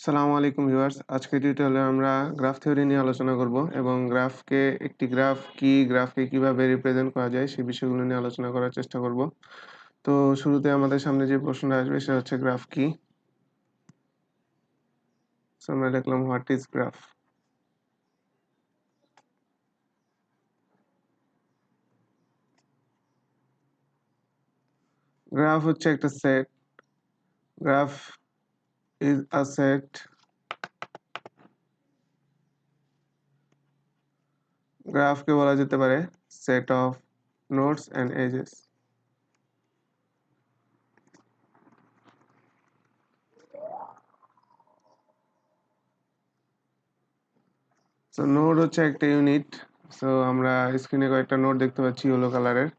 আসসালামু আলাইকুম ভিউয়ার্স। আজকের টিউটোরিয়ালে আমরা গ্রাফ থিওরি নিয়ে আলোচনা করব এবং একটি গ্রাফ কি, গ্রাফকে কিভাবে রিপ্রেজেন্ট করা যায় সে বিষয়গুলো নিয়ে আলোচনা করার চেষ্টা করব। তো শুরুতে আমাদের সামনে যে প্রশ্নটা আসবে সেটা হচ্ছে গ্রাফ কি? সো আমরা লিখলাম হোয়াট ইজ গ্রাফ? গ্রাফ হচ্ছে একটা set. Graph is a set. গ্রাফকে বলা যেতে পারে set of nodes and edges. So node হচ্ছে একটা ইউনিট। সো আমরা স্ক্রিনে কয়েকটা নোড দেখতে পাচ্ছি ইয়েলো কালারের।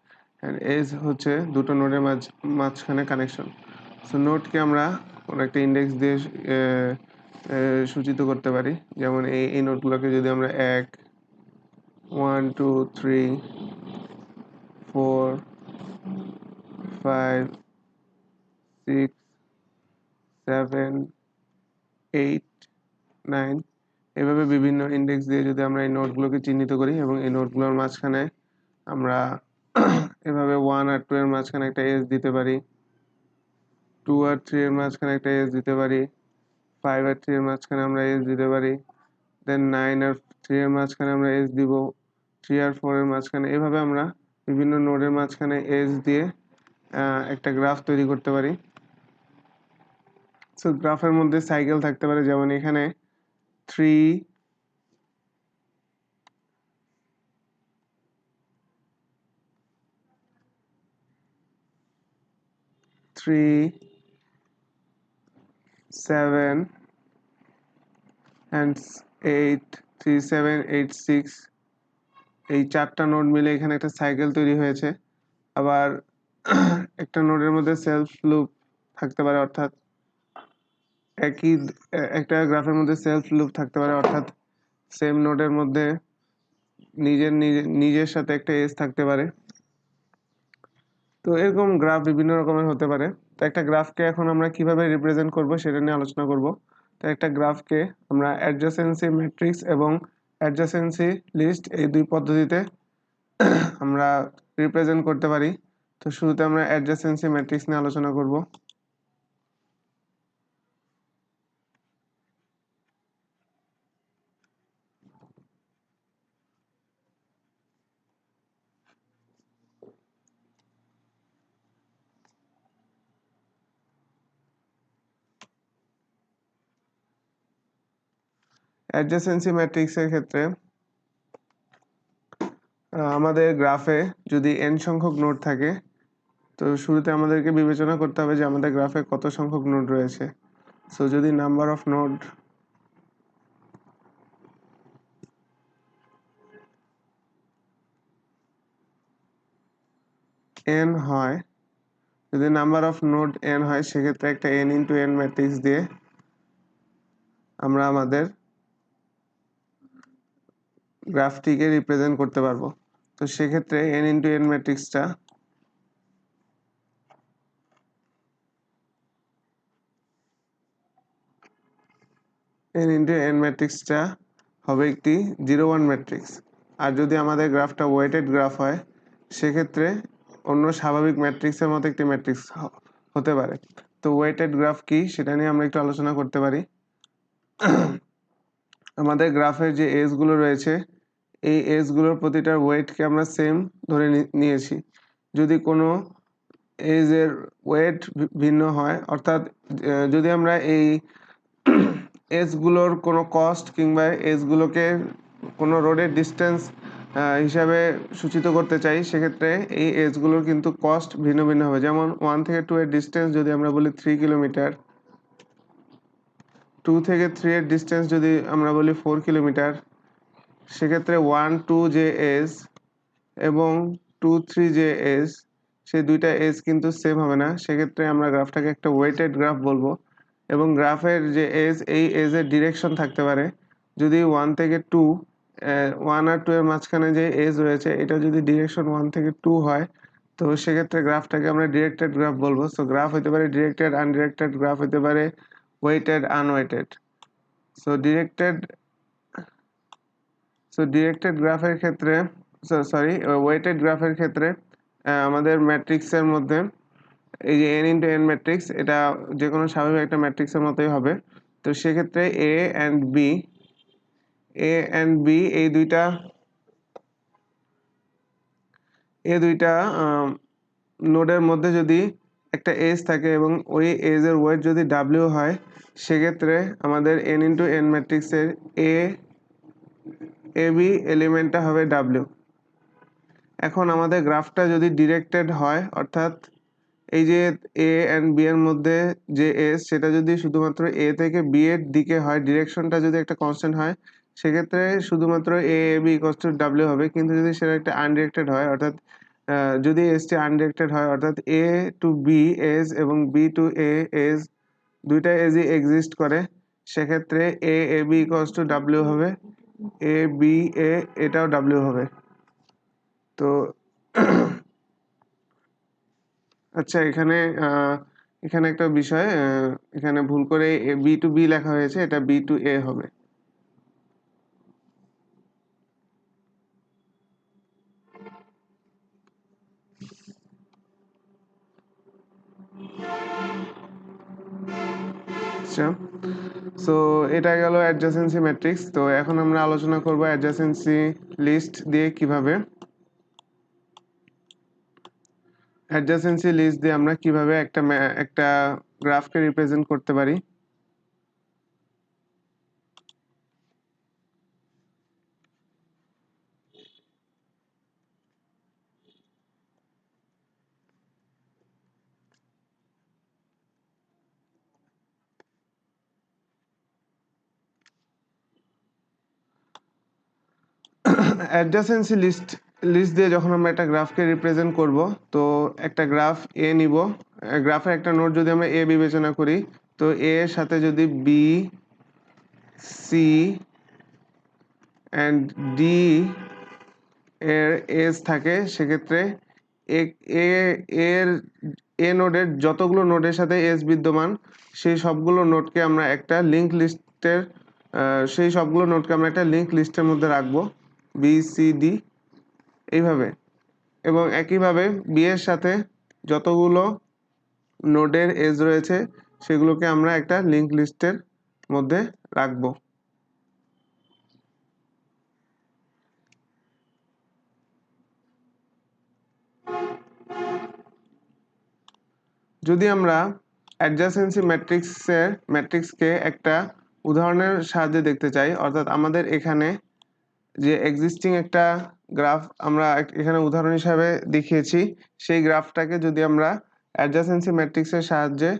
এন্ড এজ হচ্ছে দুটো নোডের মাঝখানে কানেকশন। সো নোডকে আমরা কোনো একটা ইন্ডেক্স দিয়ে সূচিত করতে পারি। যেমন এই নোডগুলোকে যদি আমরা 1, 1, 2, 3, 4, 5, 6, 7, 8, 9 এভাবে বিভিন্ন ইন্ডেক্স দিয়ে যদি আমরা এই নোডগুলোকে চিহ্নিত করি এবং এই নোডগুলোর মাঝখানে আমরা এভাবে 1 আর 2 এর মাঝখানে একটা এজ দিতে পারি, 2 আর 3 এর মাঝখানে একটা এজ দিতে পারি, 5 আর 3 এর মাঝখানে আমরা এজ দিতে পারি, দেন 9 আর 3 এর মাঝখানে আমরা এজ দিব, 3 আর 4 এর মাঝখানে। এভাবে আমরা বিভিন্ন নোডের মাঝখানে এজ দিয়ে একটা গ্রাফ তৈরি করতে পারি। সো গ্রাফের মধ্যে সাইকেল থাকতে পারে, যেমন এখানে 3, 7 and 8, 3, 7, 8, 6 এই 4টা নোড মিলে এখানে একটা সাইকেল তৈরি হয়েছে। আবার একটা নোডের মধ্যে সেলফ লুপ থাকতে পারে, অর্থাৎ একটা গ্রাফের মধ্যে সেলফ লুপ থাকতে পারে, অর্থাৎ সেম নোডের মধ্যে নিজের সাথে একটা এজ থাকতে পারে। তো এরকম গ্রাফ বিভিন্ন রকমের হতে পারে। তো একটা গ্রাফকে এখন আমরা কিভাবে রিপ্রেজেন্ট করব সেটা নিয়ে আলোচনা করব। তো একটা গ্রাফকে আমরা অ্যাডজাসেন্সি ম্যাট্রিক্স এবং অ্যাডজাসেন্সি লিস্ট এই দুই পদ্ধতিতে আমরা রিপ্রেজেন্ট করতে পারি। তো শুরুতে আমরা অ্যাডজাসেন্সি ম্যাট্রিক্স নিয়ে আলোচনা করব। অ্যাডজাসেন্সি ম্যাট্রিক্সের ক্ষেত্রে আমাদের গ্রাফে যদি n সংখ্যক নোড থাকে, তো শুরুতে আমাদেরকে বিবেচনা করতে হবে যে আমাদের গ্রাফে কত সংখ্যক নোড রয়েছে। সো যদি নাম্বার অফ নোড n হয়, যদি নাম্বার অফ নোড n হয়, সেক্ষেত্রে একটা n ইন্টু n ম্যাট্রিক্স দিয়ে আমরা আমাদের গ্রাফটিকে রিপ্রেজেন্ট করতে পারবো। তো সেক্ষেত্রে n ইন্টু n ম্যাট্রিক্সটা হবে একটি 0, 1 ম্যাট্রিক্স। আর যদি আমাদের গ্রাফটা ওয়েটেড গ্রাফ হয়, সেক্ষেত্রে অন্য স্বাভাবিক ম্যাট্রিক্সের মতো একটি ম্যাট্রিক্স হতে পারে। তো ওয়েটেড গ্রাফ কি সেটা নিয়ে আমরা একটু আলোচনা করতে পারি। আমাদের গ্রাফের যে এজগুলো রয়েছে, এই এজগুলোর প্রতিটার ওয়েটকে আমরা সেম ধরে নিয়েছি। যদি কোনো এজের ওয়েট ভিন্ন হয়, অর্থাৎ যদি আমরা এই এজগুলোর কোনো কস্ট কিংবা এজগুলোকে কোনো রোডের ডিস্টেন্স হিসাবে সূচিত করতে চাই, সেক্ষেত্রে এই এজগুলোর কিন্তু কস্ট ভিন্ন ভিন্ন হবে। যেমন 1 থেকে 2 এর ডিস্টেন্স যদি আমরা বলি 3 কিলোমিটার, 2 থেকে 3 এর ডিস্টেন্স যদি আমরা বলি 4 কিলোমিটার, সেক্ষেত্রে 1, 2 যে এজ এবং 2, 3 যে এজ, সেই দুইটা এজ কিন্তু সেম হবে না। সেক্ষেত্রে আমরা গ্রাফটাকে একটা ওয়েটেড গ্রাফ বলবো। এবং গ্রাফের যে এজ, এই এজের ডিরেকশন থাকতে পারে। যদি 1 থেকে 2, 1 আর 2 এর মাঝখানে যে এজ রয়েছে, এটা যদি ডিরেকশন 1 থেকে 2 হয়, তো সেক্ষেত্রে গ্রাফটাকে আমরা ডিরেক্টেড গ্রাফ বলবো। সো গ্রাফ হতে পারে ডিরেক্টেড, আনডিরেক্টেড, গ্রাফ হতে পারে ওয়েটেড, আনওয়েটেড। সো ডিরেক্টেড গ্রাফের ক্ষেত্রে ওয়েটেড গ্রাফের ক্ষেত্রে আমাদের ম্যাট্রিক্সের মধ্যে এই যে n ইন্টু n ম্যাট্রিক্স, এটা যে কোনো স্বাভাবিক একটা ম্যাট্রিক্সের মতোই হবে। তো সেক্ষেত্রে এ অ্যান্ড বি এই দুইটা নোডের মধ্যে যদি একটা এজ থাকে এবং ওই এজের ওয়েট যদি ডাব্লিউ হয়, সেক্ষেত্রে আমাদের n ইন্টু n ম্যাট্রিক্সের এ বি এলিমেন্টটা হবে ডাব্লিউ। এখন আমাদের গ্রাফটা যদি ডিরেক্টেড হয়, অর্থাৎ এই যে এ অ্যান্ড বি এর মধ্যে যে এস, সেটা যদি শুধুমাত্র এ থেকে বি এর দিকে হয়, ডিরেকশনটা যদি একটা কনস্ট্যান্ট হয়, সেক্ষেত্রে শুধুমাত্র A B equals to W হবে। কিন্তু যদি সেটা একটা আনডিরেক্টেড হয়, অর্থাৎ যদি এসটি আনডিরেক্টেড হয়, অর্থাৎ এ টু বি এজ এবং বি টু এ এজ, দুইটা এজই এক্সিস্ট করে, সেক্ষেত্রে A B equals to W হবে, এ বি এ এটাও ডাব্লিউ হবে। তো আচ্ছা, এখানে একটা বিষয়, এখানে ভুল করে বি টু বি লেখা হয়েছে, এটা বি টু এ হবে। আচ্ছা, সো এটা গেল অ্যাডজাসেন্সি ম্যাট্রিক্স। তো এখন আমরা আলোচনা করব অ্যাডজাসেন্সি লিস্ট দিয়ে আমরা কিভাবে একটা গ্রাফকে রিপ্রেজেন্ট করতে পারি। অ্যাডজাসেন্সি লিস্ট দিয়ে যখন আমরা একটা গ্রাফকে রিপ্রেজেন্ট করব, তো একটা গ্রাফ এ নিব। গ্রাফের একটা নোড যদি আমরা এ বিবেচনা করি, তো এ এর সাথে যদি বি, সি অ্যান্ড ডি এর এজ থাকে, সেক্ষেত্রে এ এ এর এ নোডের যতগুলো নোডের সাথে এজ বিদ্যমান, সেই সবগুলো নোডকে আমরা একটা লিঙ্ক লিস্টের মধ্যে রাখবো, বি সি ডি এইভাবে। এবং একইভাবে বি এর সাথে যতগুলো নোডের এজ রয়েছে, সেগুলোকে আমরা একটা লিঙ্ক লিস্টের মধ্যে রাখবো। যদি আমরা অ্যাডজাসেন্সি ম্যাট্রিক্সকে একটা উদাহরণের সাহায্যে দেখতে চাই, অর্থাৎ আমাদের এখানে যে এক্সিস্টিং একটা গ্রাফ আমরা এখানে উদাহরণ হিসাবে দেখিয়েছি, সেই গ্রাফটাকে যদি আমরা অ্যাডজাসেন্সি ম্যাট্রিক্সের সাহায্যে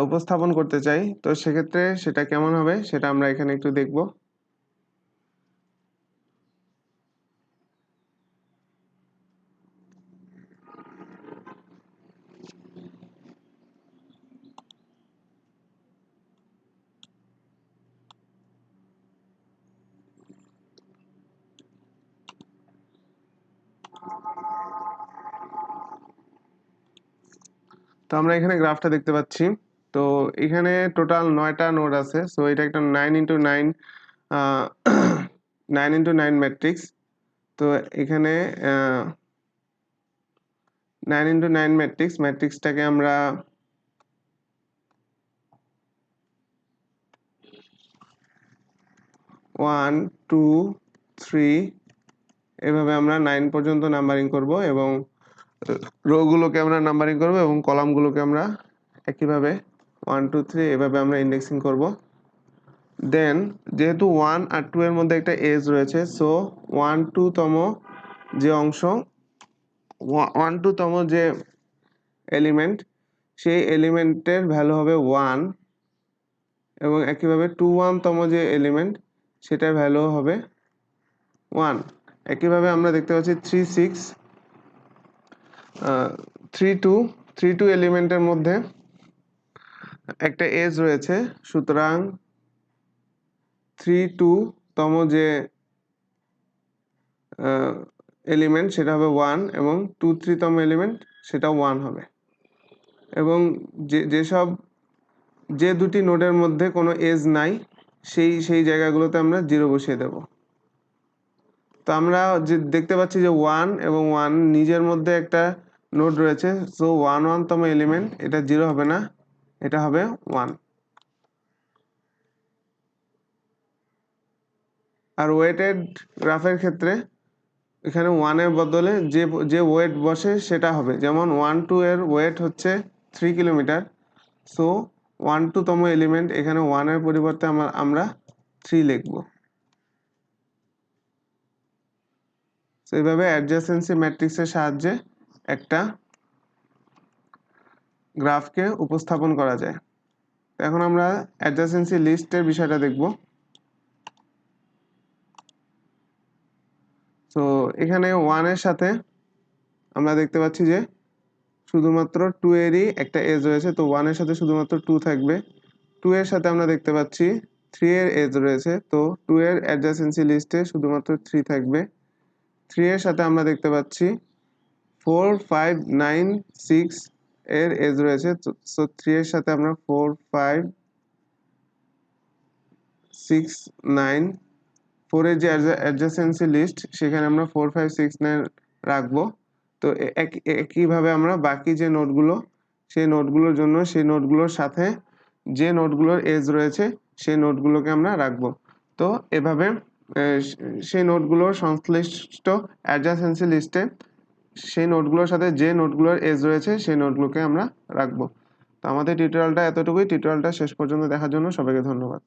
উপস্থাপন করতে চাই, তো সেক্ষেত্রে সেটা কেমন হবে সেটা আমরা এখানে একটু দেখব। তো আমরা এখানে গ্রাফটা দেখতে পাচ্ছি। তো এখানে টোটাল 9টা নোড আছে। সো এটা একটা 9x9 ম্যাট্রিক্স। তো এখানে 9x9 ম্যাট্রিক্সটাকে আমরা 1 2 3 এভাবে আমরা 9 পর্যন্ত নাম্বারিং করব, এবং রোগুলোকে আমরা নাম্বারিং করব, এবং কলামগুলোকে আমরা একইভাবে 1 2 3 এভাবে আমরা ইন্ডেক্সিং করব। দেন যেহেতু 1 আর 2 এর মধ্যে একটা এজ রয়েছে, সো 1 2 তম যে অংশ 1 2 তম যে এলিমেন্ট, সেই এলিমেন্টের ভ্যালু হবে 1, এবং একইভাবে 2 1 তম যে এলিমেন্ট, সেটার ভ্যালু হবে 1। একইভাবে আমরা দেখতে পাচ্ছি 3 6 3 2 এলিমেন্টের মধ্যে একটা এজ রয়েছে, সুতরাং 3 2 তম যে এলিমেন্ট সেটা হবে 1, এবং 2 3 তম এলিমেন্ট সেটা 1 হবে। এবং যে দুটি নোডের মধ্যে কোনো এজ নাই, সেই জায়গাগুলোতে আমরা 0 বসিয়ে দেব। তো আমরা যে দেখতে পাচ্ছি যে 1 এবং 1 নিজের মধ্যে একটা নোড রয়েছে, সো 1 তম এলিমেন্ট, এটা 0 হবে না, এটা হবে 1। আর ওয়েটেড গ্রাফের ক্ষেত্রে এখানে 1 এর বদলে যে ওয়েট বসে সেটা হবে, যেমন 1 2 এর ওয়েট হচ্ছে 3 কিলোমিটার, সো 1 2 তম এলিমেন্ট এখানে 1 এর পরিবর্তে আমরা 3 লিখব। তো এইভাবে অ্যাডজাসেন্সি ম্যাট্রিক্সের সাহায্যে একটা গ্রাফকে উপস্থাপন করা যায়। এখন আমরা অ্যাডজাসেন্সি লিস্টের বিষয়টা দেখব। তো এখানে 1 এর সাথে আমরা দেখতে পাচ্ছি যে শুধুমাত্র 2 এরই একটা এজ রয়েছে, তো 1 এর সাথে শুধুমাত্র 2 থাকবে। 2 এর সাথে আমরা দেখতে পাচ্ছি 3 এর এজ রয়েছে, তো 2 এর অ্যাডজাসেন্সি লিস্টে শুধুমাত্র 3 থাকবে। 3 এর সাথে আমরা দেখতে পাচ্ছি 4 5 9 6 এর এজ রয়েছে, সো 3 এর সাথে আমরা 4 5 6 9, 4 এর যে অ্যাডজাসেন্সি লিস্ট সেখানে আমরা 4 5 6 9 রাখবো। তো একইভাবে আমরা বাকি যে নোডগুলো, সেই নোডগুলোর জন্য সেই নোডগুলোর সাথে যে নোডগুলোর এজ রয়েছে সেই নোডগুলোকে আমরা রাখবো। তো এভাবে সেই নোডগুলোর সংশ্লিষ্ট অ্যাডজাসেন্সি লিস্টে সেই নোডগুলোর সাথে যে নোডগুলোর এজ রয়েছে সেই নোডগুলোকে আমরা রাখবো। তো আমাদের টিউটোরিয়ালটা এতটুকুই। টিউটোরিয়ালটা শেষ পর্যন্ত দেখার জন্য সবাইকে ধন্যবাদ।